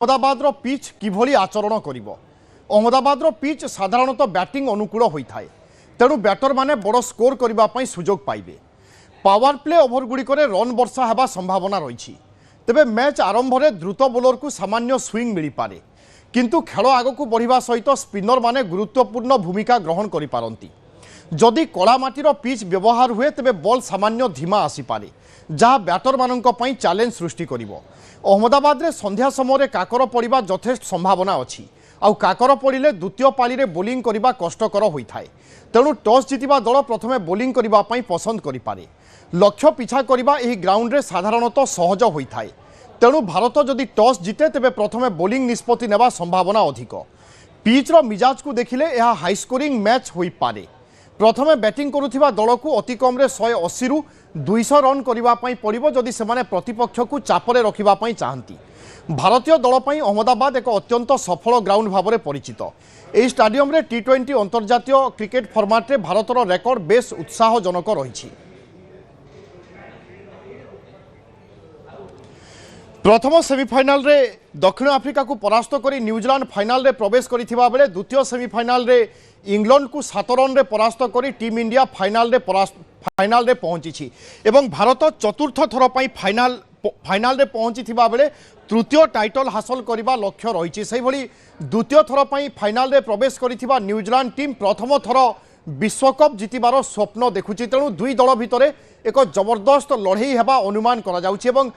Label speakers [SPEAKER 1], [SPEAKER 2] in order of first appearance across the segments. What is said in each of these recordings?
[SPEAKER 1] Ahmedabad pitch किभली आचरण करिब। Ahmedabad pitch साधारणतः बैटिंग अनुकूल होता है, तेणु बैटर माने बड़ स्कोर करने सुजोग पाइबे। पावर प्ले ओभर गुड़िक रन वर्षा होगा संभावना रही। तेबे मैच आरंभ में द्रुत बोलर को सामान्य स्विंग मिल पारे, किंतु खेल आगक बढ़िया सहित स्पिनर माने गुरुत्वपूर्ण भूमिका ग्रहण करिपारंती। जदि कला माटीर पिच व्यवहार हुए तेबे बॉल सामान्य धीमा आसीपारे, जहाँ बैटर मानक पई चैलेंज सृष्टि करिवो। अहमदाबाद रे संध्या समय काकर पड़ा यथेष्ट संभावना अच्छी। आउ काकर पड़े द्वितीय पाली बोलिंग करने कष्टकर होता है, तेणु टॉस जीतिबा दल प्रथमे बोलिंग करने पसंद करें। लक्ष्य पिछा करने यह ग्राउंड रे साधारणतः सहज होता है, तेणु भारत जदि टॉस जीते तेबे प्रथमे बोलिंग निष्पत्ति नेबा संभावना अधिक। पिचर मिजाज को देखिले यह हाई स्कोरिंग मैच हो पारे। प्रथमे बैटिंग करुथिबा दल को अति कम 180 रु 200 रन करने पड़ो जदि से प्रतिपक्ष को चापरे रखापी चाहती। भारतीय दल पर अहमदाबाद एक अत्यंत सफल ग्राउंड भाव में परिचित। यह स्टाडियम रे T20 अंतर्जातीय क्रिकेट फॉर्मेट रे भारतर रेकर्ड बेस उत्साहजनक रही। प्रथम सेमिफाइनाल रे दक्षिण आफ्रिका को परास्त करी न्यूजीलैंड फाइनाल रे प्रवेश करिथिबा बेले द्वितीय सेमिफाइनाल रे इंग्लैंड को 7 रन रे परास्त करी टीम इंडिया फाइनाल रे पहुंची एवं भारत चतुर्थ थर पई फाइनाल रे पहुंची थिबा बेले तृतीय टाइटल हासिल करबा लक्ष्य रही। सेही भली द्वितीय थर पई फाइनाल रे प्रवेश करिथिबा न्यूजीलैंड टीम प्रथम थर विश्वकप जीतिबार स्वप्न देखुची। तेणु दुई दल भितर एक जबरदस्त लड़ई हेबा अनुमान करा जाउची एवं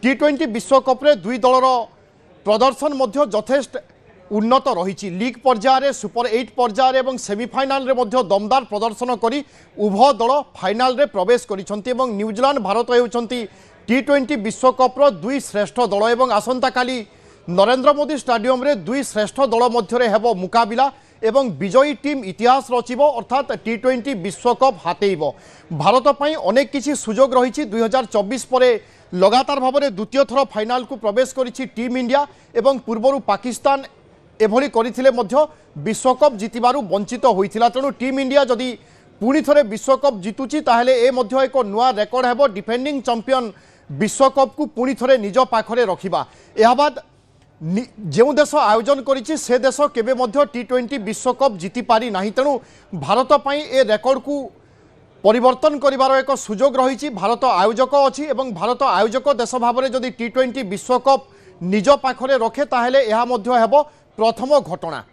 [SPEAKER 1] T20 विश्वकप रे दुई दलर प्रदर्शन मध्य यथेष्ट उन्नत रही। लीग पर्यायर सुपर 8 पर्यायर एवं सेमिफाइनाल रे मध्य दमदार प्रदर्शन करी उभय दल फाइनाल रे प्रवेश करिसंती एवं न्यूजीलैंड भारत हेउचंती T20 विश्वकप रो दुई श्रेष्ठ दल एवं आसंता काली नरेंद्र मोदी स्टाडियम रे दुई श्रेष्ठ दल मध्य हेबो मुकाबिला एवं विजयी टीम इतिहास रचिबो अर्थात T20 विश्वकप हातेइबो। भारत पई अनेक किछि सुजोग रही। 2024 परे लगातार भाव में द्वितीय थर फाइनाल को प्रवेश करिछि टीम इंडिया एवं पूर्वर पाकिस्तान एभली करथिले मध्य विश्वकप जीतिबारु वंचित होइथिला। तेणु टीम इंडिया जदि पुणी थरे विश्वकप जीतुची ताहेले ए मध्य एक नुआ रेकर्ड हेबो। डिफेंडिंग चैंपियन विश्वकप को पुणी थरे निज पाखरे रखिबा। एहा बाद जो देश आयोजन करिछि से देश केबे मध्य T20 विश्वकप जीति पारि नाही। तेणु भारत पई ए रेकर्ड को परिवर्तन करिवार एक सुजोग रही। भारत आयोजक अच्छी एवं भारत आयोजक देश भाव में जदि T20 विश्वकप निज पाखरे रखे ताहेले यह मध्य हेबो प्रथम घटना।